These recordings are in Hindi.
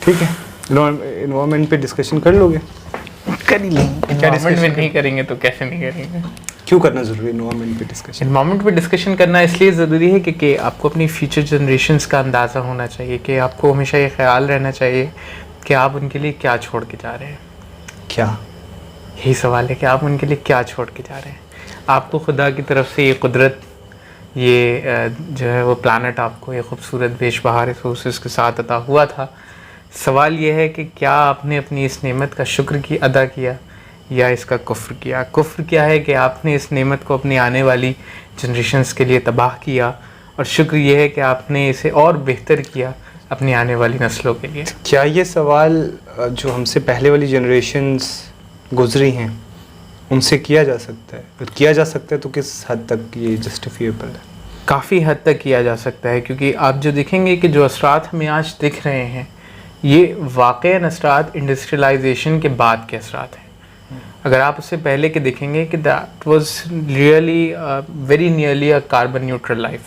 ठीक है, इन्वायरमेंट पे डिस्कशन कर लोगे? कर ही लेंगे। इन्वायरमेंट में नहीं करेंगे तो कैसे नहीं करेंगे? क्यों करना ज़रूरी है इन्वायरमेंट पे डिस्कशन? इन्वायरमेंट पे डिस्कशन करना इसलिए ज़रूरी है क्योंकि आपको अपनी फ्यूचर जनरेशन्स का अंदाज़ा होना चाहिए, कि आपको हमेशा ये ख्याल रहना चाहिए कि आप उनके लिए क्या छोड़ के जा रहे हैं। क्या? यही सवाल है कि आप उनके लिए क्या छोड़ के जा रहे हैं। आपको खुदा की तरफ से ये कुदरत, ये जो है वो प्लानट आपको ये खूबसूरत बेशबहा रिसोर्सेज के साथ अता हुआ था। सवाल ये है कि क्या आपने अपनी इस नेमत का शुक्र अदा किया या इसका कुफ्र किया। कुफ्र क्या है कि आपने इस नेमत को अपनी आने वाली जनरेशन्स के लिए तबाह किया, और शुक्र ये है कि आपने इसे और बेहतर किया अपनी आने वाली नस्लों के लिए। क्या ये सवाल जो हमसे पहले वाली जनरेशन्स गुजरी हैं उनसे किया जा सकता है? अगर किया जा सकता है तो किस हद तक ये जस्टिफिएबल है? काफ़ी हद तक किया जा सकता है, क्योंकि आप जो देखेंगे कि जो असरात हमें आज दिख रहे हैं ये वाक़ई असरात इंडस्ट्रियलाइजेशन के बाद के असरात हैं। अगर आप उससे पहले के देखेंगे कि that was really very nearly a carbon neutral life,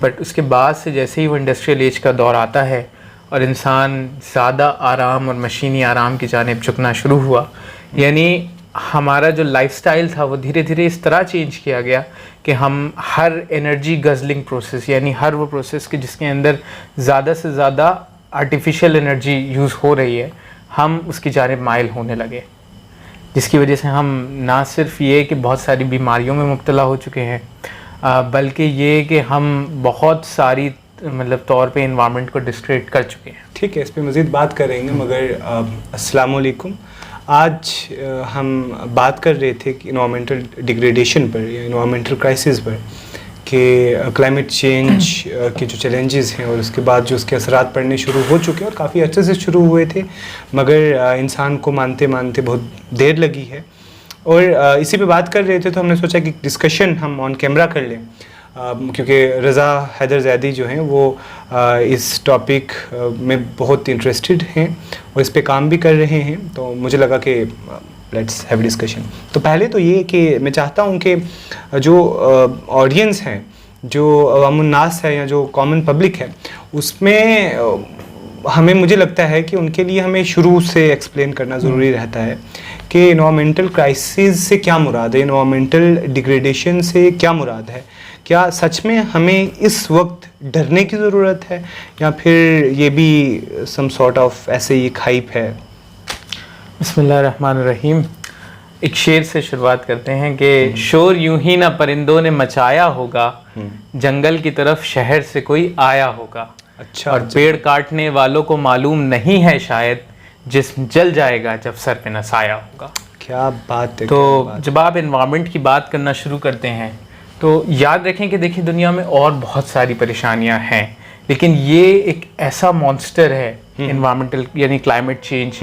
but उसके बाद से जैसे ही वो इंडस्ट्रियल एज का दौर आता है और इंसान ज़्यादा आराम और मशीनी आराम की जानिब झुकना शुरू हुआ, यानी हमारा जो लाइफस्टाइल था वो धीरे धीरे इस तरह चेंज किया गया कि हम हर एनर्जी गजलिंग प्रोसेस, यानी हर वो प्रोसेस के जिसके अंदर ज़्यादा से ज़्यादा आर्टिफिशियल एनर्जी यूज़ हो रही है, हम उसकी जानिब माइल होने लगे, जिसकी वजह से हम ना सिर्फ ये कि बहुत सारी बीमारियों में मुब्तला हो चुके हैं, बल्कि ये कि हम बहुत सारी मतलब तौर पे इन्वायरमेंट को डिस्ट्रैक्ट कर चुके हैं। ठीक है, इस पे मज़ीद बात करेंगे, मगर अस्सलाम वालेकुम। आज हम बात कर रहे थे कि इन्वायरमेंटल डिग्रेडेशन पर या इन्वायरमेंटल क्राइसिस पर, कि क्लाइमेट चेंज के जो चैलेंजेस हैं और उसके बाद जो उसके असरात पड़ने शुरू हो चुके हैं और काफ़ी अच्छे से शुरू हुए थे, मगर इंसान को मानते मानते बहुत देर लगी है। और इसी पे बात कर रहे थे तो हमने सोचा कि डिस्कशन हम ऑन कैमरा कर लें, क्योंकि रज़ा हैदर ज़ैदी जो हैं वो इस टॉपिक में बहुत इंटरेस्टेड हैं और इस पे काम भी कर रहे हैं, तो मुझे लगा कि लेट्स हैव डिस्कशन। तो पहले तो ये कि मैं चाहता हूँ कि जो ऑडियंस हैं, जो अवामुन्नास है या जो कॉमन पब्लिक है, उसमें मुझे लगता है कि उनके लिए हमें शुरू से एक्सप्लेन करना ज़रूरी रहता है कि इन्वायरमेंटल क्राइसिस से क्या मुराद है, इन्वायरमेंटल डिग्रेडेशन से क्या मुराद है। क्या सच में हमें इस वक्त डरने की ज़रूरत है या फिर ये भी सम सॉर्ट ऑफ ऐसे ही एक हाइप है? बिस्मिल्लाहिर्रहमानिर्रहीम। एक शेर से शुरुआत करते हैं कि शोर यूं ही ना परिंदों ने मचाया होगा, जंगल की तरफ शहर से कोई आया होगा। अच्छा। और पेड़ काटने वालों को मालूम नहीं है शायद, जिस्म जल जाएगा जब सर पे न साया होगा। क्या बात है। तो जब आप इन्वायरमेंट की बात करना शुरू करते हैं तो याद रखें कि देखिए दुनिया में और बहुत सारी परेशानियां हैं, लेकिन ये एक ऐसा मॉन्स्टर है इन्वायरमेंटल यानी क्लाइमेट चेंज।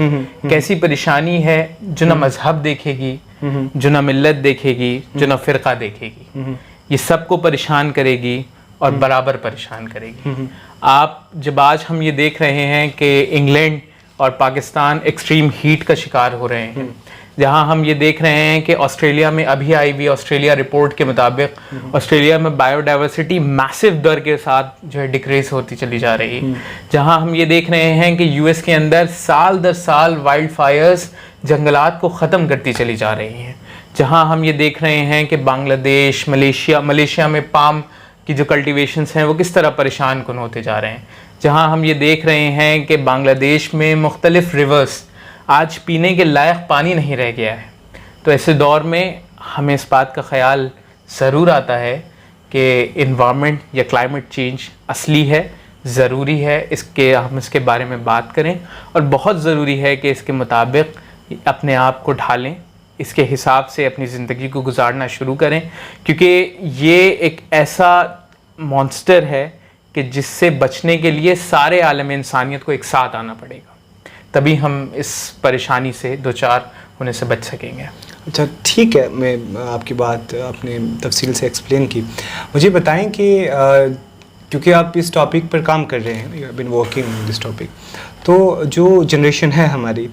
कैसी परेशानी है जो ना मजहब देखेगी, जो ना मिल्लत देखेगी, जो ना फ़िरका देखेगी, ये सबको परेशान करेगी और बराबर परेशान करेगी। आप जब आज हम ये देख रहे हैं कि इंग्लैंड और पाकिस्तान एक्सट्रीम हीट का शिकार हो रहे हैं, जहां हम ये देख रहे हैं कि ऑस्ट्रेलिया में अभी आई हुई ऑस्ट्रेलिया रिपोर्ट के मुताबिक ऑस्ट्रेलिया में बायोडाइवर्सिटी मैसिव दर के साथ जो है डिक्रीज होती चली जा रही है। जहां हम ये देख रहे हैं कि यूएस के अंदर साल दर साल वाइल्ड फायर्स जंगलात को ख़त्म करती चली जा रही हैं। जहां हम ये देख रहे हैं कि बांग्लादेश, मलेशिया में पाम की जो कल्टिवेशंस हैं वो किस तरह परेशान कुन होते जा रहे हैं। जहां हम ये देख रहे हैं कि बांग्लादेश में मुख्तलिफ रिवर्स आज पीने के लायक पानी नहीं रह गया है। तो ऐसे दौर में हमें इस बात का ख्याल ज़रूर आता है कि इन्वायरमेंट या क्लाइमेट चेंज असली है, ज़रूरी है, हम इसके बारे में बात करें और बहुत ज़रूरी है कि इसके मुताबिक अपने आप को ढालें, इसके हिसाब से अपनी ज़िंदगी को गुजारना शुरू करें, क्योंकि ये एक ऐसा मॉन्स्टर है कि जिससे बचने के लिए सारे आलम इंसानियत को एक साथ आना पड़ेगा, तभी हम इस परेशानी से दो चार होने से बच सकेंगे। अच्छा, ठीक है, मैं आपकी बात आपने तफसील से एक्सप्लेन की। मुझे बताएं कि क्योंकि आप इस टॉपिक पर काम कर रहे हैं, you have been working on this topic, तो जो जनरेशन है हमारी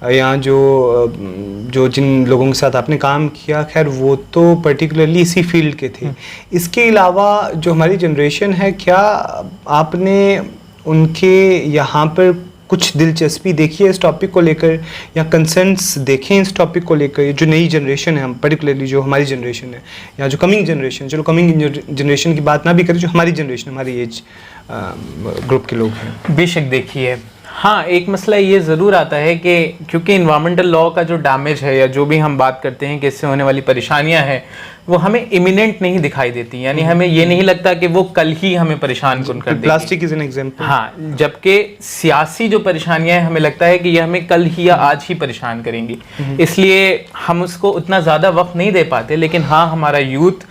या जो जिन लोगों के साथ आपने काम किया, खैर वो तो पर्टिकुलरली इसी फील्ड के थे। इसके अलावा जो हमारी जनरेशन है, क्या आपने उनके यहाँ पर कुछ दिलचस्पी देखी है इस टॉपिक को लेकर, या कंसर्न्स देखें इस टॉपिक को लेकर? जो नई जनरेशन है, हम पर्टिकुलरली जो हमारी जनरेशन है या जो कमिंग जनरेशन, चलो कमिंग जनरेशन की बात ना भी करें, जो हमारी जनरेशन, हमारी एज ग्रुप के लोग हैं। बेशक देखिए, हाँ, एक मसला ये ज़रूर आता है कि क्योंकि इन्वायरमेंटल लॉ का जो डैमेज है या जो भी हम बात करते हैं कि इससे होने वाली परेशानियां हैं, वो हमें इमिनेंट नहीं दिखाई देती, यानी हमें ये नहीं लगता कि वो कल ही हमें परेशान कर देगी। Plastic is an example. हाँ, जबकि सियासी जो परेशानियां हैं हमें लगता है कि ये हमें कल ही या आज ही परेशान करेंगी, इसलिए हम उसको उतना ज़्यादा वक्त नहीं दे पाते। लेकिन हाँ, हमारा यूथ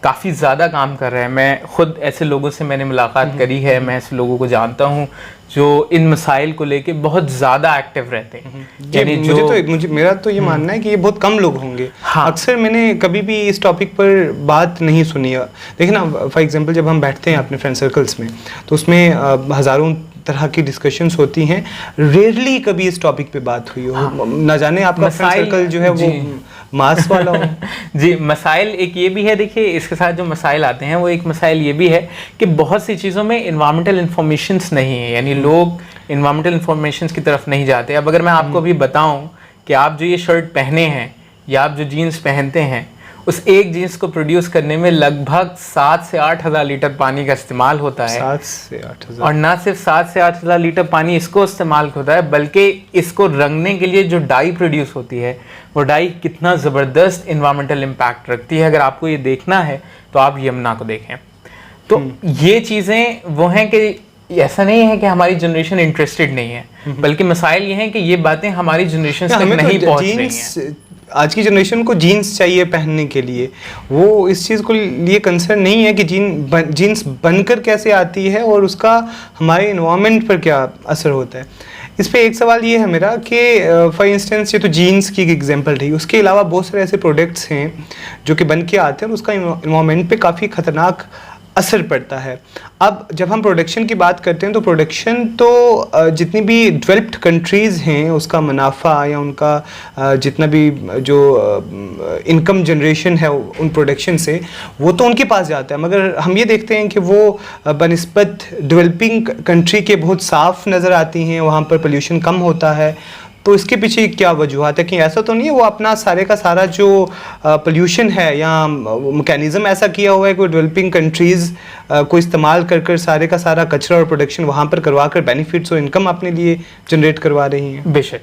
काफ़ी ज़्यादा काम कर रहा है। मैं खुद ऐसे लोगों से मैंने मुलाकात करी है, मैं ऐसे लोगों को जानता हूँ जो इन मसाइल को लेके बहुत ज़्यादा एक्टिव रहते हैं। यानी मुझे मेरा तो ये मानना है कि ये बहुत कम लोग होंगे। हाँ। अक्सर मैंने कभी भी इस टॉपिक पर बात नहीं सुनी है। देखिए ना, फॉर एग्जांपल जब हम बैठते हैं अपने फ्रेंड सर्कल्स में, तो उसमें हज़ारों तरह की डिस्कशंस होती हैं, रेयरली कभी इस टॉपिक पे बात हुई हो। हाँ। ना जाने आपका फ्रेंड सर्कल जो है वो मास वाला हो। जी, मसाइल एक ये भी है, देखिए इसके साथ जो मसाइल आते हैं वो एक मसाइल ये भी है कि बहुत सी चीज़ों में इन्वायरमेंटल इन्फॉर्मेशंस नहीं है, यानी लोग इन्वायरमेंटल इन्फॉर्मेशंस की तरफ नहीं जाते। अब अगर मैं आपको अभी बताऊं कि आप जो ये शर्ट पहने हैं या आप जो जीन्स पहनते हैं, उस एक जीन्स को प्रोड्यूस करने में लगभग 7 से 8 हज़ार लीटर पानी का इस्तेमाल होता है। 7 से 8 हज़ार। और ना सिर्फ 7 से 8 हज़ार लीटर पानी इसको इस्तेमाल होता है, बल्कि इसको रंगने के लिए जो डाई प्रोड्यूस होती है, वो डाई कितना ज़बरदस्त इन्वायरमेंटल इम्पैक्ट रखती है। अगर आपको ये देखना है तो आप यमुना को देखें। तो ये चीज़ें वो हैं कि ऐसा नहीं है कि हमारी जनरेशन इंटरेस्टेड नहीं है, बल्कि मसाइल ये हैं कि ये बातें हमारी जनरेशन तक नहीं पहुंच रही हैं। आज की जनरेशन को जीन्स चाहिए पहनने के लिए, वो इस चीज़ को लिए कंसर्न नहीं है कि जीन्स बनकर कैसे आती है और उसका हमारे इन्वायरमेंट पर क्या असर होता है। इस पे एक सवाल ये है मेरा कि फॉर इंस्टेंस ये तो जीन्स की एक एग्जांपल रही, उसके अलावा बहुत सारे ऐसे प्रोडक्ट्स हैं जो कि बन के आते हैं और उसका इन्वायरमेंट पे काफ़ी ख़तरनाक असर पड़ता है। अब जब हम प्रोडक्शन की बात करते हैं तो प्रोडक्शन तो जितनी भी डेवलप्ड कंट्रीज़ हैं उसका मुनाफा या उनका जितना भी जो इनकम जनरेशन है उन प्रोडक्शन से, वो तो उनके पास जाता है। मगर हम ये देखते हैं कि वो बनिस्बत डेवलपिंग कंट्री के बहुत साफ़ नज़र आती हैं, वहाँ पर पोल्यूशन कम होता है। तो इसके पीछे क्या वजूहत है? कि ऐसा तो नहीं है वो अपना सारे का सारा जो पोल्यूशन है या मैकेनिज़्म ऐसा किया हुआ है कि डेवलपिंग कंट्रीज़ को इस्तेमाल कर कर सारे का सारा कचरा और प्रोडक्शन वहाँ पर करवा कर बेनिफिट्स और इनकम अपने लिए जनरेट करवा रही हैं? बेशक।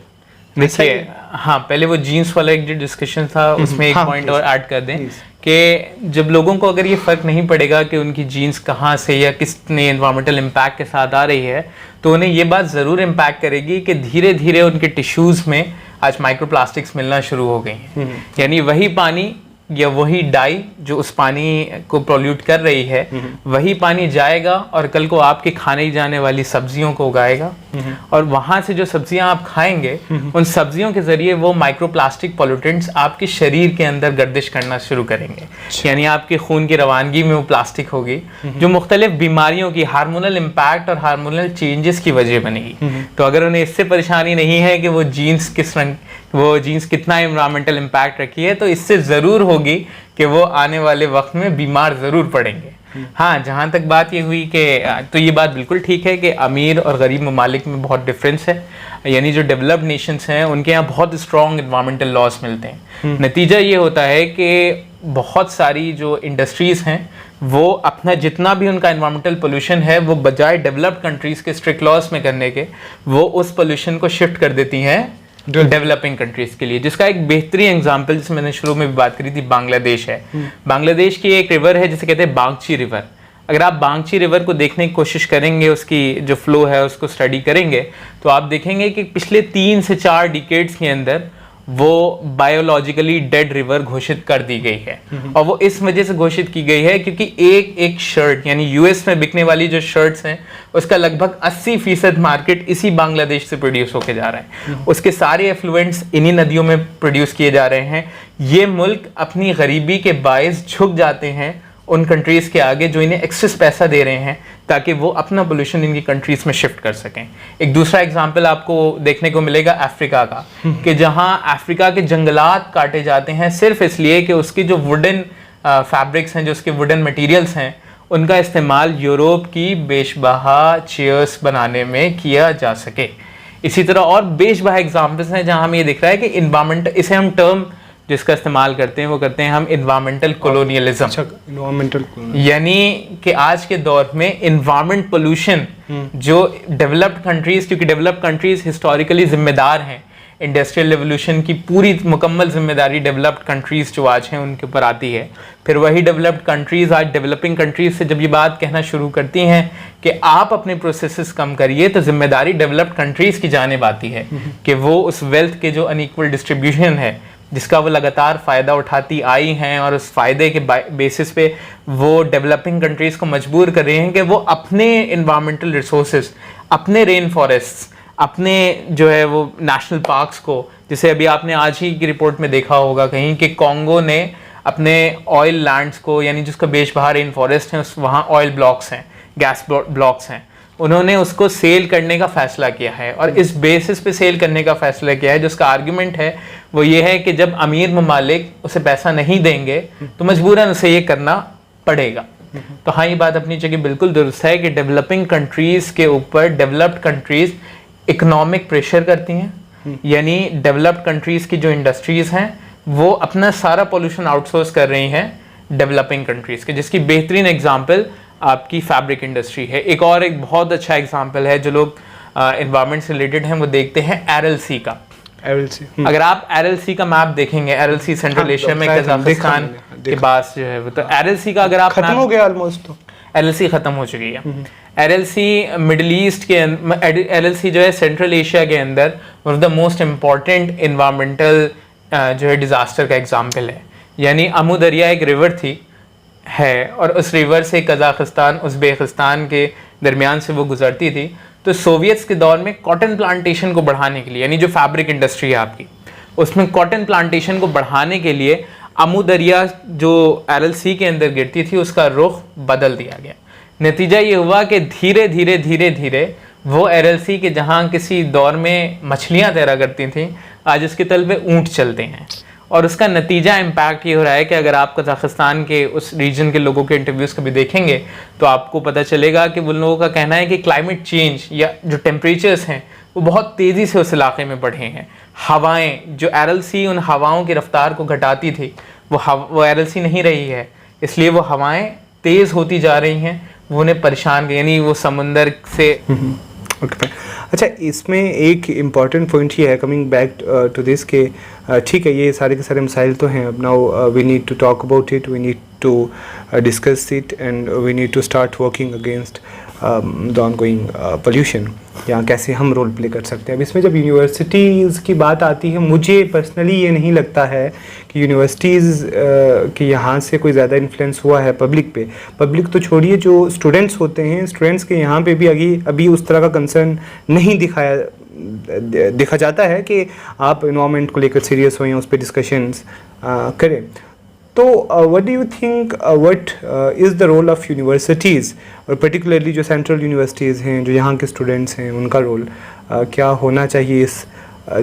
देखिए, हाँ, पहले वो जीन्स वाला एक जो डिस्कशन था उसमें एक पॉइंट और ऐड कर दें कि जब लोगों को अगर ये फ़र्क नहीं पड़ेगा कि उनकी जीन्स कहाँ से या कितने एनवायरमेंटल इम्पैक्ट के साथ आ रही है, तो उन्हें ये बात ज़रूर इम्पैक्ट करेगी कि धीरे धीरे उनके टिश्यूज़ में आज माइक्रोप्लास्टिक्स मिलना शुरू हो गई हैं। यानी वही पानी या वही डाई जो उस पानी को पोल्यूट कर रही है, वही पानी जाएगा और कल को आपके खाने जाने वाली सब्जियों को उगाएगा, और वहाँ से जो सब्जियां आप खाएंगे उन सब्जियों के जरिए वो माइक्रोप्लास्टिक पोल्यूटेंट्स आपके शरीर के अंदर गर्दिश करना शुरू करेंगे। यानी आपके खून की रवानगी में वो प्लास्टिक होगी जो मुख्तलिफ बीमारियों की हार्मोनल इम्पैक्ट और हार्मोनल चेंजेस की वजह बनेगी। तो अगर उन्हें इससे परेशानी नहीं है कि वो जीन्स किस रंग, वो जीन्स कितना एनवायरमेंटल इम्पैक्ट रखी है, तो इससे ज़रूर होगी कि वो आने वाले वक्त में बीमार ज़रूर पड़ेंगे। हाँ, जहाँ तक बात ये हुई कि तो ये बात बिल्कुल ठीक है कि अमीर और गरीब ममालिक में बहुत डिफरेंस है। यानी जो डेवलप्ड नेशंस हैं उनके यहाँ बहुत स्ट्रॉन्ग एनवायरमेंटल लॉज मिलते हैं। नतीजा ये होता है कि बहुत सारी जो इंडस्ट्रीज़ हैं वो अपना जितना भी उनका एनवायरमेंटल पोल्यूशन है वो बजाय डेवलप्ड कंट्रीज़ के स्ट्रिक्ट लॉज में करने के, वो उस पोल्यूशन को शिफ्ट कर देती हैं डेवलपिंग कंट्रीज के लिए। जिसका एक बेहतरीन एग्जांपल, जिसमें मैंने शुरू में भी बात करी थी, बांग्लादेश है। बांग्लादेश की एक रिवर है जिसे कहते हैं बागची रिवर। अगर आप बागची रिवर को देखने की कोशिश करेंगे, उसकी जो फ्लो है उसको स्टडी करेंगे, तो आप देखेंगे कि पिछले 3 से 4 डिकेड्स के अंदर वो बायोलॉजिकली डेड रिवर घोषित कर दी गई है। और वो इस वजह से घोषित की गई है क्योंकि एक शर्ट, यानी यूएस में बिकने वाली जो शर्ट्स हैं उसका लगभग 80% मार्केट इसी बांग्लादेश से प्रोड्यूस होके जा रहा है। उसके सारे एफ्लुएंट्स इन्हीं नदियों में प्रोड्यूस किए जा रहे हैं। ये मुल्क अपनी गरीबी के बायस झुक जाते हैं उन कंट्रीज के आगे जो इन्हें एक्सेस पैसा दे रहे हैं ताकि वो अपना पोल्यूशन इनकी कंट्रीज में शिफ्ट कर सकें। एक दूसरा एग्जांपल आपको देखने को मिलेगा अफ्रीका का, कि जहां अफ्रीका के जंगलात काटे जाते हैं सिर्फ इसलिए कि उसकी जो वुडन फैब्रिक्स हैं, जो उसके वुडन मटेरियल्स हैं, उनका इस्तेमाल यूरोप की बेशबहा चेयर्स बनाने में किया जा सके। इसी तरह और बेशबहा एग्जाम्पल्स हैं जहां हमें ये दिख रहा है कि इन्वायरमेंट, इसे हम टर्म जिसका इस्तेमाल करते हैं वो करते हैं हम इन्वायरमेंटल कोलोनियलिज्म। अच्छा, इन्वायरमेंटल, यानी कि आज के दौर में इन्वायरमेंट पोल्यूशन जो डेवलप्ड कंट्रीज, क्योंकि डेवलप्ड कंट्रीज हिस्टोरिकली जिम्मेदार हैं, इंडस्ट्रियल रेवोल्यूशन की पूरी मुकम्मल जिम्मेदारी डेवलप्ड कंट्रीज जो आज हैं उनके ऊपर आती है। फिर वही डेवलप्ड कंट्रीज आज डेवलपिंग कंट्रीज से जब ये बात कहना शुरू करती हैं कि आप अपने प्रोसेसेस कम करिए, तो जिम्मेदारी डेवलप्ड कंट्रीज की जानिब आती है कि वो उस वेल्थ के जो अनइक्वल डिस्ट्रीब्यूशन है जिसका वो लगातार फ़ायदा उठाती आई हैं, और उस फ़ायदे के बेसिस पे वो डेवलपिंग कंट्रीज़ को मजबूर कर रहे हैं कि वो अपने इन्वायरमेंटल रिसोर्सेज, अपने रेन फॉरेस्ट्स, अपने जो है वो नेशनल पार्क्स को, जैसे अभी आपने आज ही की रिपोर्ट में देखा होगा कहीं कि कॉन्गो ने अपने ऑयल लैंड्स को, यानी जिसका बेशबहा रेन फॉरेस्ट है, वहाँ ऑयल ब्लॉक्स हैं, गैस ब्लॉक्स हैं, उन्होंने उसको सेल करने का फैसला किया है। और इस बेसिस पे सेल करने का फैसला किया है, जिसका आर्गुमेंट है वो ये है कि जब अमीर ममालिक उसे पैसा नहीं देंगे तो मजबूरन उसे ये करना पड़ेगा। तो हाँ, ये बात अपनी जगह बिल्कुल दुरुस्त है कि डेवलपिंग कंट्रीज़ के ऊपर डेवलप्ड कंट्रीज़ इकोनॉमिक प्रेशर करती हैं, यानी डेवलप्ड कंट्रीज़ की जो इंडस्ट्रीज़ हैं वो अपना सारा पोल्यूशन आउटसोर्स कर रही हैं डेवलपिंग कंट्रीज़ के, जिसकी बेहतरीन एग्जांपल आपकी फैब्रिक इंडस्ट्री है। एक बहुत अच्छा एग्जांपल है जो लोग एनवायरनमेंट से रिलेटेड हैं वो देखते हैं RLC का। अगर आप RLC का मैप देखेंगे, RLC सेंट्रल एशिया में कजाकिस्तान के पास जो है वो, तो RLC का अगर आप खत्म हो गया ऑलमोस्ट, तो RLC खत्म हो चुकी है। RLC मिडिल ईस्ट के RLC जो है सेंट्रल एशिया के अंदर one of the most important environmental जो है डिजास्टर का एग्जाम्पल है। यानी अमू दरिया एक रिवर थी है, और उस रिवर से कजाकिस्तान उज़्बेकिस्तान के दरमियान से वो गुजरती थी। तो सोवियट्स के दौर में कॉटन प्लांटेशन को बढ़ाने के लिए, यानी जो फैब्रिक इंडस्ट्री है आपकी, उसमें कॉटन प्लांटेशन को बढ़ाने के लिए अमू दरिया जो RLC के अंदर गिरती थी उसका रुख बदल दिया गया। नतीजा ये हुआ कि धीरे धीरे धीरे धीरे वो RLC के जहाँ किसी दौर में मछलियाँ तैरा करती थीं, आज उसके तल पे ऊँट चलते हैं। और उसका नतीजा इम्पैक्ट ये हो रहा है कि अगर आप कजाकिस्तान के उस रीजन के लोगों के इंटरव्यूज़ कभी देखेंगे तो आपको पता चलेगा कि उन लोगों का कहना है कि क्लाइमेट चेंज या जो टेम्परेचर्स हैं वो बहुत तेज़ी से उस इलाके में बढ़े हैं। हवाएं, जो RLC उन हवाओं की रफ्तार को घटाती थी, वो RLC नहीं रही है, इसलिए वो हवाएं तेज़ होती जा रही हैं, वो उन्हें परेशान, यानी वो समुंदर से अच्छा, इसमें एक इम्पॉर्टेंट पॉइंट ये है, कमिंग बैक टू दिस, के ठीक है ये सारे के सारे मसाइल तो हैं, अब now we need to talk about it, we need to discuss it, and we need to start working against the ongoing pollution, या कैसे हम रोल प्ले कर सकते हैं। अब इसमें जब यूनिवर्सिटीज़ की बात आती है, मुझे पर्सनली ये नहीं लगता है कि यूनिवर्सिटीज़ के यहाँ से कोई ज़्यादा इन्फ्लुएंस हुआ है पब्लिक पे। पब्लिक तो छोड़िए, जो स्टूडेंट्स होते हैं, स्टूडेंट्स के यहाँ पे भी अभी उस तरह का कंसर्न नहीं देखा जाता है कि आप इन्वायरमेंट को लेकर सीरियस हो या उस पर डिस्कशंस करें। तो what do you think, what is the role of universities, और पर्टिकुलरली जो सेंट्रल यूनिवर्सिटीज़ हैं, जो यहाँ के स्टूडेंट्स हैं, उनका रोल क्या होना चाहिए इस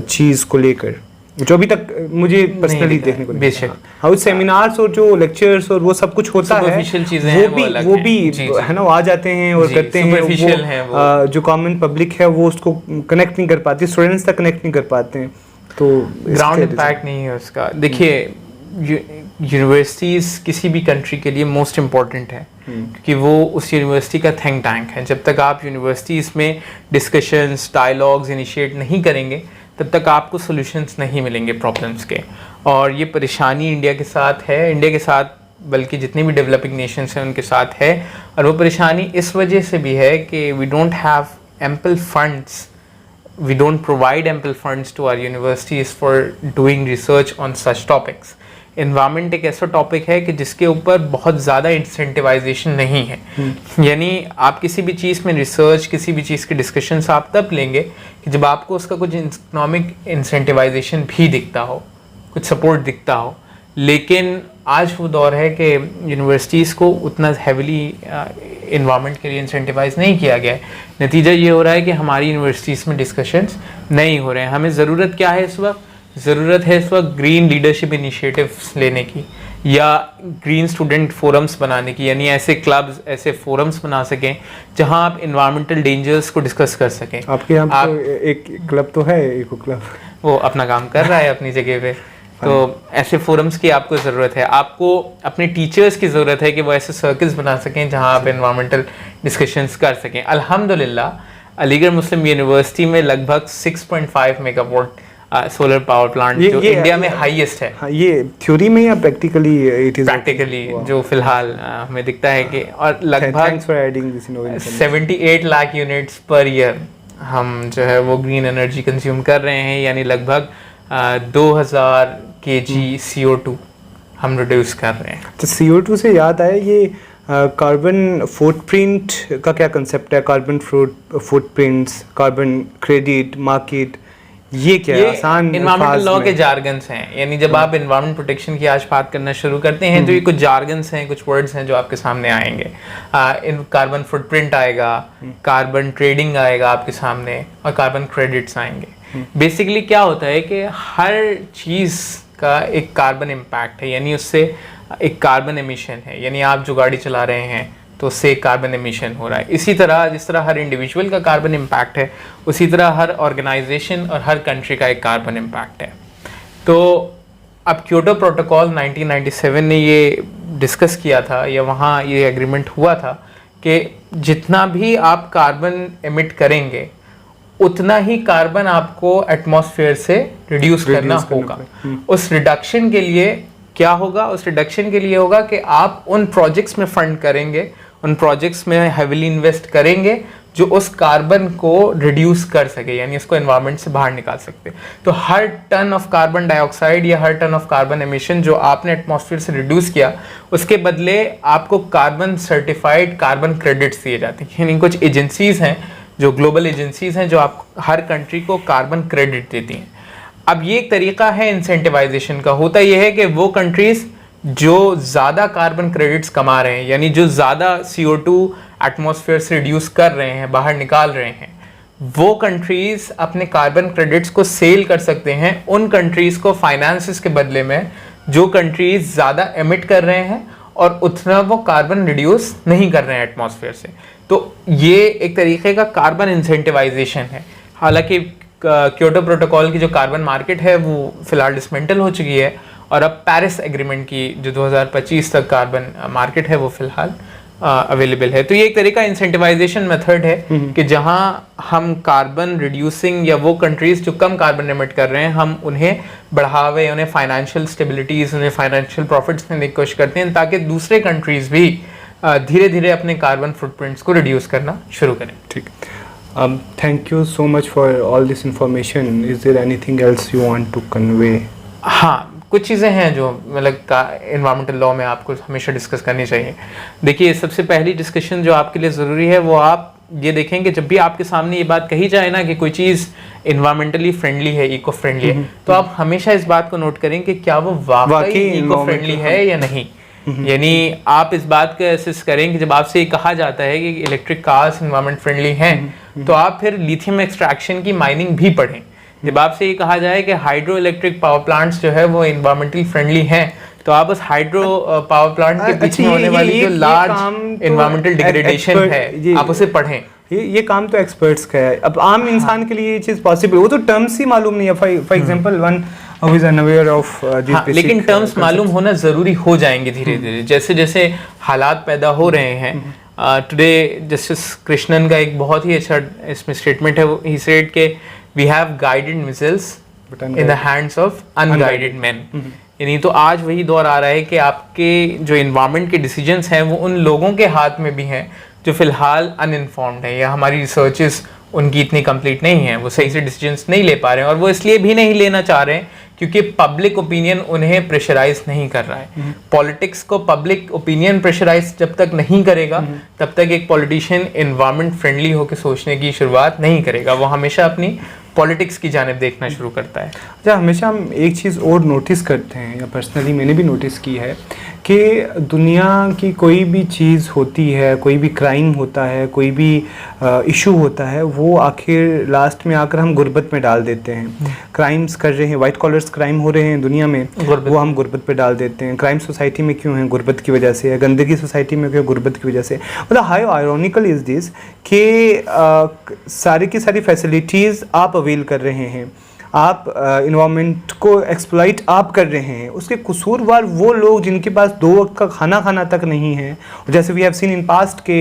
चीज़ को लेकर, जो अभी तक मुझे पर्सनली देखने को बेशक हाउस सेमिनार्स और जो लेक्चर्स और वो सब कुछ होता है, वो भी है ना, वो आ जाते हैं और करते हैं, वो जो कॉमन पब्लिक है वो उसको कनेक्ट नहीं कर पाती, स्टूडेंट्स तक कनेक्ट नहीं कर पाते हैं, तो ग्राउंड इम्पैक्ट नहीं है उसका। देखिए, यूनिवर्सिटीज़ किसी भी कंट्री के लिए मोस्ट इम्पॉर्टेंट है, क्योंकि वो उस यूनिवर्सिटी का थिंक टैंक है। जब तक आप यूनिवर्सिटीज़ में डिस्कशंस, डायलॉग्स इनिशिएट नहीं करेंगे, तब तक आपको सॉल्यूशंस नहीं मिलेंगे प्रॉब्लम्स के। और ये परेशानी इंडिया के साथ है, इंडिया के साथ बल्कि जितने भी डेवलपिंग नेशंस हैं उनके साथ है। और वो परेशानी इस वजह से भी है कि we don't have ample funds, we don't provide ample funds to our universities for doing research on such topics. Environment एक ऐसा टॉपिक है कि जिसके ऊपर बहुत ज़्यादा इंसेंटिवाइजेशन नहीं है। यानी आप किसी भी चीज़ में रिसर्च, किसी भी चीज़ के डिस्कशंस आप तब लेंगे कि जब आपको उसका कुछ इकोनॉमिक इंसेंटिवाइजेशन भी दिखता हो, कुछ सपोर्ट दिखता हो। लेकिन आज वो दौर है कि यूनिवर्सिटीज़ को उतना हैविली इन्वायरमेंट के लिए इंसेंटिवाइज नहीं किया गया है। नतीजा ये हो रहा है कि हमारी यूनिवर्सिटीज़ में डिस्कशंस नहीं हो रहे हैं। हमें ज़रूरत क्या है इस वक्त? ज़रूरत है इस वक्त ग्रीन लीडरशिप इनिशिएटिव्स लेने की, या ग्रीन स्टूडेंट फोरम्स बनाने की, यानी ऐसे क्लब्स, ऐसे फोरम्स बना सकें जहां आप इन्वायरमेंटल डेंजर्स को डिस्कस कर सकें। आपके यहाँ तो एक क्लब तो है, इको क्लब, वो अपना काम कर रहा है अपनी जगह पे। तो ऐसे फोरम्स की आपको ज़रूरत है, आपको अपने टीचर्स की ज़रूरत है कि वो ऐसे सर्कल्स बना सकें जहां आप इन्वायरमेंटल डिस्कशंस कर सकें। अल्हम्दुलिल्लाह अलीगढ़ मुस्लिम यूनिवर्सिटी में लगभग 6.5 मेगावाट सोलर पावर प्लांट जो इंडिया में हाईएस्ट है। हाँ, ये थ्योरी में या प्रैक्टिकली इट इज? प्रैक्टिकली जो फिलहाल हमें दिखता है कि, और लगभग 78 लाख यूनिट्स पर ईयर हम जो है वो ग्रीन एनर्जी कंज्यूम कर रहे हैं, यानी लगभग 2000 kg CO2 हम रिड्यूस कर रहे हैं। तो CO2 से याद आया, ये कार्बन फुटप्रिंट का क्या कंसेप्ट है? Carbon footprints, carbon credit market, ये क्या ये आसान एनवायरमेंटल लॉ के जार्गन्स हैं। यानी जब आप एनवायरमेंट प्रोटेक्शन की आज बात करना शुरू करते हैं तो ये कुछ जार्गन्स हैं, कुछ वर्ड्स हैं जो आपके सामने आएंगे। कार्बन फुटप्रिंट आएगा, कार्बन ट्रेडिंग आएगा आपके सामने, और कार्बन क्रेडिट्स आएंगे। बेसिकली क्या होता है कि हर चीज़ का एक कार्बन इम्पैक्ट है, यानी उससे एक कार्बन एमिशन है। यानी आप जो गाड़ी चला रहे हैं तो उससे कार्बन एमिशन हो रहा है। इसी तरह जिस तरह हर इंडिविजुअल का कार्बन इम्पैक्ट है, उसी तरह हर ऑर्गेनाइजेशन और हर कंट्री का एक कार्बन इम्पैक्ट है। तो अब क्योटो प्रोटोकॉल 1997 ने ये डिस्कस किया था, या वहाँ ये एग्रीमेंट हुआ था कि जितना भी आप कार्बन एमिट करेंगे उतना ही कार्बन आपको एटमॉस्फेयर से रिड्यूस करना होगा। उस रिडक्शन के लिए क्या होगा? उस रिडक्शन के लिए होगा कि आप उन प्रोजेक्ट्स में फंड करेंगे, उन प्रोजेक्ट्स में हेविली इन्वेस्ट करेंगे जो उस कार्बन को रिड्यूस कर सके, यानी उसको एनवायरनमेंट से बाहर निकाल सकते। तो हर टन ऑफ कार्बन डाइऑक्साइड या हर टन ऑफ कार्बन एमिशन जो आपने एटमॉस्फेयर से रिड्यूस किया, उसके बदले आपको कार्बन सर्टिफाइड कार्बन क्रेडिट्स दिए जाते हैं। यानी कुछ एजेंसीज हैं जो ग्लोबल एजेंसीज हैं जो आप हर कंट्री को कार्बन क्रेडिट देती हैं। अब ये एक तरीका है इंसेंटिवाइजेशन का। होता यह है कि वो कंट्रीज जो ज़्यादा कार्बन क्रेडिट्स कमा रहे हैं, यानी जो ज़्यादा CO2 एटमॉस्फेयर से रिड्यूस कर रहे हैं, बाहर निकाल रहे हैं, वो कंट्रीज अपने कार्बन क्रेडिट्स को सेल कर सकते हैं उन कंट्रीज को फाइनेंसेस के बदले में जो कंट्रीज ज़्यादा एमिट कर रहे हैं और उतना वो कार्बन रिड्यूस नहीं कर रहे हैं एटमॉस्फेयर से। तो ये एक तरीके का कार्बन इंसेंटिवाइजेशन है। हालांकि क्योटो प्रोटोकॉल की जो कार्बन मार्केट है वो फिलहाल डिसमेंटल हो चुकी है, और अब पेरिस एग्रीमेंट की जो 2025 तक कार्बन मार्केट है वो फिलहाल अवेलेबल है। तो ये एक तरीका इंसेंटिवाइजेशन मेथड है कि जहां हम कार्बन रिड्यूसिंग या वो कंट्रीज जो कम कार्बन एमिट कर रहे हैं, हम उन्हें बढ़ावे, उन्हें फाइनेंशियल स्टेबिलिटीज, उन्हें फाइनेंशियल प्रॉफिट्स देने की कोशिश करते हैं ताकि दूसरे कंट्रीज भी धीरे धीरे अपने कार्बन फुटप्रिंट्स को रिड्यूस करना शुरू करें। ठीक, thank you so much for all this information. Is there anything else you want to convey? हाँ, कुछ चीज़ें हैं जो मतलब एनवायरमेंटल लॉ में आपको हमेशा डिस्कस करनी चाहिए। देखिए, सबसे पहली डिस्कशन जो आपके लिए ज़रूरी है वो आप ये देखें कि जब भी आपके सामने ये बात कही जाए ना कि कोई चीज़ एनवायरमेंटली फ्रेंडली है, इको फ्रेंडली है, तो आप हमेशा इस बात को नोट करें कि क्या वो वाकई इको फ्रेंडली है या नहीं। यानी आप इस बात का असेस करें कि जब आपसे ये कहा जाता है कि इलेक्ट्रिक कार्स एनवायरमेंट फ्रेंडली हैं, तो आप फिर लिथियम एक्सट्रैक्शन की माइनिंग भी पढ़ें। जब आपसे ये कहा जाए कि हाइड्रो इलेक्ट्रिक पावर प्लांट्स जो है वो एनवायरमेंटली फ्रेंडली हैं, तो आप उस हाइड्रो पावर प्लांट के पीछे होने वाली जो लार्ज एनवायरमेंटल डिग्रेडेशन है आप उसे पढ़ें। ये काम तो एक्सपर्ट्स का है। अब आम इंसान के लिए ये चीज़ पॉसिबल, वो तो टर्म्स ही मालूम नहीं है। For example one who is unaware of these basic, लेकिन टर्म्स मालूम होना ज़रूरी हो जाएंगे धीरे धीरे, जैसे जैसे हालात पैदा हो रहे हैं। टुडे जस्टिस कृष्णन का एक बहुत ही अच्छा इसमें स्टेटमेंट है। ही सेड के we have guided missiles in the hands of unguided man. यानी तो आज वही दौर आ रहा है कि आपके जो इन्वायरमेंट के डिसीजंस हैं वो उन लोगों के हाथ में भी हैं जो फिलहाल अनइन्फॉर्म्ड है, या हमारी रिसर्चेस उनकी इतनी कंप्लीट नहीं है, वो सही से डिसीजंस नहीं ले पा रहे हैं। और वो इसलिए भी नहीं लेना चाह रहे हैं क्योंकि पब्लिक ओपिनियन उन्हें प्रेशराइज नहीं कर रहा है। पॉलिटिक्स को पब्लिक ओपिनियन प्रेशराइज जब तक नहीं करेगा तब तक एक पॉलिटिशियन एनवायरमेंट फ्रेंडली होकर सोचने की शुरुआत नहीं करेगा। वो हमेशा अपनी पॉलिटिक्स की जानिब देखना शुरू करता है। अच्छा, हमेशा हम एक चीज़ और नोटिस करते हैं, या पर्सनली मैंने भी नोटिस की है कि दुनिया की कोई भी चीज़ होती है, कोई भी क्राइम होता है, कोई भी इशू होता है, वो आखिर लास्ट में आकर हम गुर्बत में डाल देते हैं। क्राइम्स कर रहे हैं, वाइट कॉलर्स क्राइम हो रहे हैं दुनिया में, वो हम गुर्बत पे डाल देते हैं। क्राइम सोसाइटी में क्यों है? गुर्बत की वजह से है। गंदगी सोसाइटी में क्यों? गुर्बत की वजह से। मतलब हाउ आयरॉनिकल इज़ दिस कि सारी की सारी फैसिलिटीज़ आप अवेल कर रहे हैं, आप इन्वायरमेंट को एक्सप्लॉइट आप कर रहे हैं, उसके कसूरवार वो लोग जिनके पास 2 वक्त का खाना तक नहीं है। जैसे we have seen in past के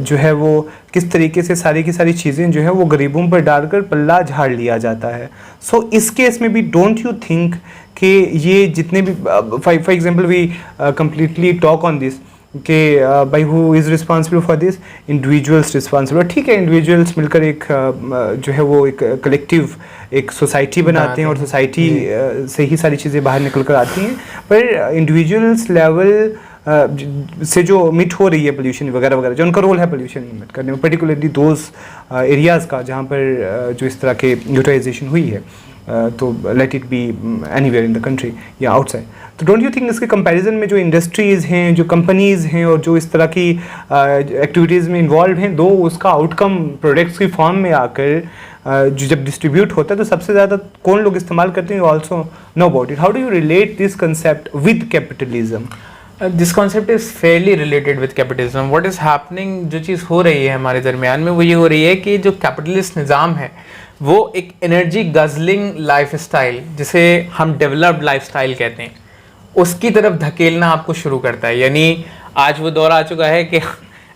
जो है वो किस तरीके से सारी की सारी चीज़ें जो है वो गरीबों पर डालकर पल्ला झाड़ लिया जाता है। सो इस केस में भी डोंट यू थिंक कि ये जितने भी for example we completely talk on this कि भाई who is responsible for this? Individuals responsible. ठीक है, इंडिविजुअल्स मिलकर एक जो है वो एक कलेक्टिव एक सोसाइटी बनाते हैं और सोसाइटी से ही सारी चीज़ें बाहर निकल कर आती हैं। पर इंडिविजुअल्स लेवल से जो मिट हो रही है पोल्यूशन वगैरह वगैरह, जो उनका रोल है पोल्यूशन मिट करने में, पर्टिकुलरली दोज एरियाज़ का जहाँ पर जो इस तरह के यूटिलाइजेशन हुई है, तो let it be anywhere in the country या आउटसाइड। तो डोंट यू थिंक इसके कंपैरिजन में जो इंडस्ट्रीज़ हैं, जो कंपनीज़ हैं और जो इस तरह की एक्टिविटीज़ में इन्वॉल्व हैं, दो उसका आउटकम प्रोडक्ट्स की फॉर्म में आकर जो जब डिस्ट्रीब्यूट होता है तो सबसे ज़्यादा कौन लोग इस्तेमाल करते हैं? You also know about it. How do you relate this concept with capitalism? This concept is Fairlie related with capitalism. What is happening, जो चीज़ हो रही है हमारे दरमियान में वो ये हो रही है कि जो कैपिटलिस्ट निज़ाम है वो एक एनर्जी गजलिंग लाइफस्टाइल, जिसे हम डेवलप्ड लाइफस्टाइल कहते हैं, उसकी तरफ धकेलना आपको शुरू करता है। यानी आज वो दौर आ चुका है कि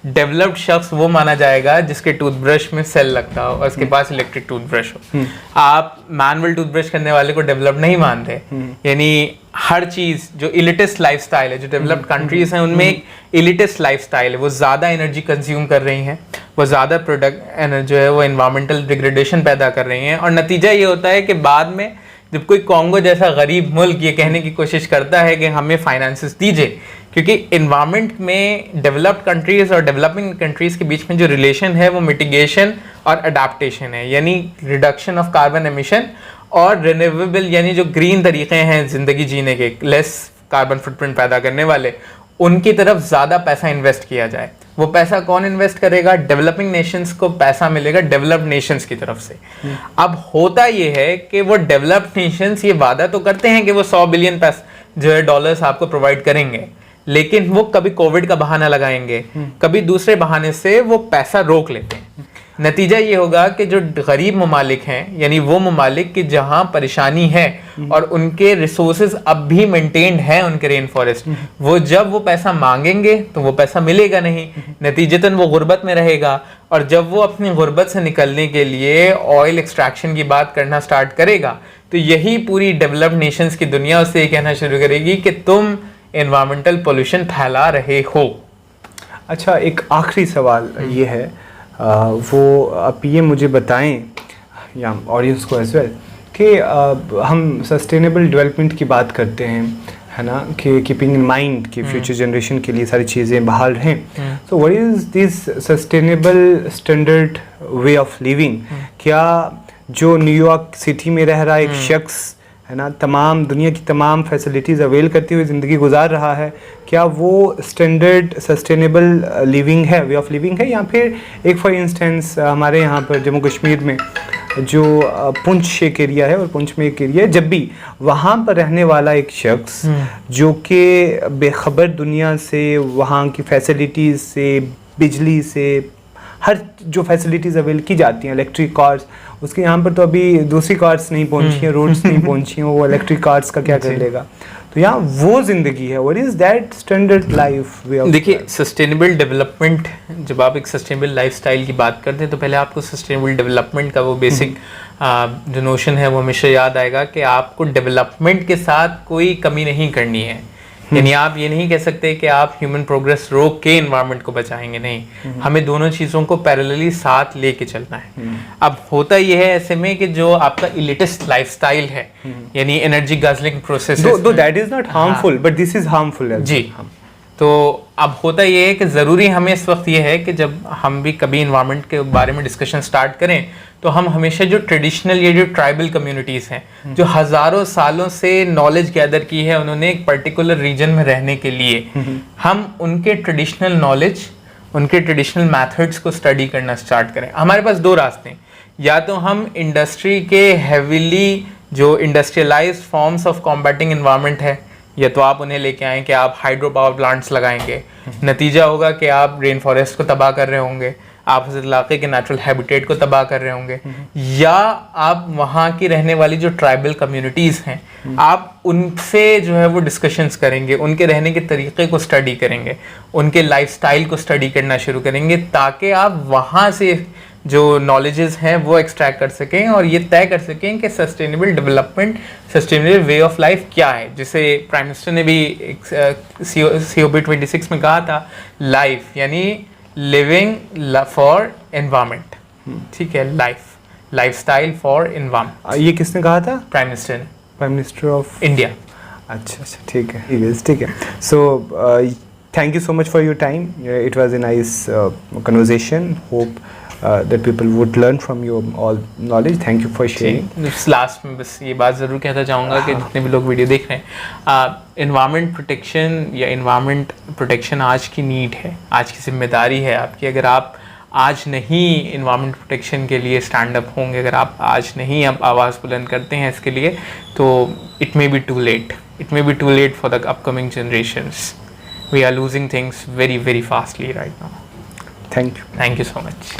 डेवलप्ड शख्स वो माना जाएगा जिसके टूथब्रश में सेल लगता हो और उसके पास इलेक्ट्रिक टूथब्रश हो। आप मैनुअल टूथब्रश करने वाले को डेवलप्ड नहीं मानते। यानी हर चीज़ जो इलिटिस्ट लाइफस्टाइल है, जो डेवलप्ड कंट्रीज हैं उनमें एक इलिटिस्ट लाइफस्टाइल है, वो ज़्यादा एनर्जी कंज्यूम कर रही हैं, वो ज़्यादा प्रोडक्ट जो है वो एनवायरमेंटल डिग्रेडेशन पैदा कर रही हैं। और नतीजा ये होता है कि बाद में जब कोई कॉन्गो जैसा गरीब मुल्क ये कहने की कोशिश करता है कि हमें फाइनेंसेस दीजिए, क्योंकि इन्वायरमेंट में डेवलप्ड कंट्रीज़ और डेवलपिंग कंट्रीज़ के बीच में जो रिलेशन है वो मिटिगेशन और अडाप्टेशन है, यानी रिडक्शन ऑफ कार्बन एमिशन और रिन्यूएबल यानी जो ग्रीन तरीक़े हैं ज़िंदगी जीने के, लेस कार्बन फुटप्रिंट पैदा करने वाले, उनकी तरफ ज़्यादा पैसा इन्वेस्ट किया जाए। वो पैसा कौन इन्वेस्ट करेगा? डेवलपिंग नेशंस को पैसा मिलेगा डेवलप्ड नेशंस की तरफ से। अब होता ये है कि वो डेवलप्ड नेशंस ये वादा तो करते हैं कि वो 100 बिलियन जो है डॉलर्स आपको प्रोवाइड करेंगे, लेकिन वो कभी कोविड का बहाना लगाएंगे, कभी दूसरे बहाने से वो पैसा रोक लेते हैं। नतीजा ये होगा कि जो गरीब ममालिक हैं, यानी वो ममालिक कि जहाँ परेशानी है और उनके रिसोर्सेज अब भी मेंटेन्ड हैं, उनके रेन फॉरेस्ट, वो जब वो पैसा मांगेंगे तो वो पैसा मिलेगा नहीं, नतीजतन वो गुर्बत में रहेगा। और जब वो अपनी गुर्बत से निकलने के लिए ऑयल एक्सट्रैक्शन की बात करना स्टार्ट करेगा तो यही पूरी डेवलप्ड नेशंस की दुनिया उससे ये कहना शुरू करेगी कि तुम एनवायरमेंटल पोल्यूशन फैला रहे हो। अच्छा, एक आखिरी सवाल ये है, वो आप ये मुझे बताएं या ऑडियंस को एज वेल कि हम सस्टेनेबल डेवलपमेंट की बात करते हैं, है ना, कि कीपिंग इन माइंड कि फ्यूचर जनरेशन के लिए सारी चीज़ें बहाल रहें। So what is this sustainable standard way of living? क्या जो न्यूयॉर्क सिटी में रह रहा एक शख्स, है ना, तमाम दुनिया की तमाम फैसिलिटीज़ अवेल करते हुए ज़िंदगी गुजार रहा है, क्या वो स्टैंडर्ड सस्टेनेबल लिविंग है, वे ऑफ लिविंग है? या फिर एक फॉर इंस्टेंस हमारे यहाँ पर जम्मू कश्मीर में जो पुंछ एक एरिया है और पुंछ में एक एरिया है, जब भी वहाँ पर रहने वाला एक शख्स जो कि बेखबर दुनिया से, वहाँ की फैसिलिटीज़ से, बिजली से, हर जो फैसिलिटीज़ अवेल की जाती हैं, इलेक्ट्रिक कार्स, उसके यहाँ पर तो अभी दूसरी कार्स नहीं पहुँची हैं, रोड्स नहीं पहुँची हैं, वो इलेक्ट्रिक कार्स का क्या कर लेगा? तो यहाँ वो ज़िंदगी है। What is that standard life way of? देखिए, सस्टेनेबल डेवलपमेंट, जब आप एक सस्टेनेबल लाइफस्टाइल की बात करते हैं तो पहले आपको सस्टेनेबल डेवलपमेंट का वो बेसिक जो नोशन है वो हमेशा याद आएगा कि आपको डेवलपमेंट के साथ कोई कमी नहीं करनी है। यानी आप ये नहीं कह सकते कि आप ह्यूमन प्रोग्रेस रोक के एनवायरनमेंट को बचाएंगे, नहीं, हमें दोनों चीज़ों को पैरेलली साथ लेके चलना है। अब होता ये है ऐसे में कि जो आपका इलिटिस्ट लाइफस्टाइल है, यानी एनर्जी गजलिंग प्रोसेस, दो that is not harmful but this is harmful जी। तो अब होता ये है कि ज़रूरी हमें इस वक्त ये है कि जब हम भी कभी इन्वायरमेंट के बारे में डिस्कशन स्टार्ट करें तो हम हमेशा जो ट्रेडिशनल या जो ट्राइबल कम्युनिटीज़ हैं, जो हज़ारों सालों से नॉलेज गैदर की है उन्होंने एक पर्टिकुलर रीजन में रहने के लिए, हम उनके ट्रेडिशनल नॉलेज, उनके ट्रेडिशनल मैथड्स को स्टडी करना स्टार्ट करें। हमारे पास दो रास्ते हैं, या तो हम इंडस्ट्री के हेविली जो industrialised forms of combating environment है, या तो आप उन्हें लेके आएँ कि आप हाइड्रो पावर प्लांट्स लगाएंगे, नतीजा होगा कि आप रेन फॉरेस्ट को तबाह कर रहे होंगे, आप उस इलाके के नेचुरल हैबिटेट को तबाह कर रहे होंगे, या आप वहाँ की रहने वाली जो ट्राइबल कम्युनिटीज़ हैं आप उनसे जो है वो डिस्कशंस करेंगे, उनके रहने के तरीक़े को स्टडी करेंगे, उनके लाइफस्टाइल को स्टडी करना शुरू करेंगे, ताकि आप वहाँ से जो नॉलेजेस हैं वो एक्सट्रैक्ट कर सकें और ये तय कर सकें कि sustainable development, sustainable way of life क्या है, जिसे प्राइम मिनिस्टर ने भी COP 26 में कहा था, लाइफ यानी लिविंग फॉर एनवायरनमेंट, ठीक है, लाइफस्टाइल फॉर एनवायरनमेंट। ये किसने कहा था? प्राइम मिनिस्टर ने, प्राइम मिनिस्टर ऑफ इंडिया। अच्छा, ठीक है, ठीक है। So thank you so much for your time, it was a nice conversation, hope that people would learn from your all knowledge. Thank you for sharing. Last में बस ये बात ज़रूर कहना चाहूँगा कि जितने भी लोग वीडियो देख रहे हैं, एनवायरनमेंट प्रोटेक्शन या एनवायरनमेंट प्रोटेक्शन आज की नीड है, आज की जिम्मेदारी है आपकी। अगर आप आज नहीं एनवायरनमेंट प्रोटेक्शन के लिए स्टैंड अप होंगे, अगर आप आज नहीं आप आवाज़ बुलंद करते हैं इसके लिए, तो it may be too late, it may be too late for the upcoming generations. We are losing things very very fastly right now. Thank you. Thank you so much.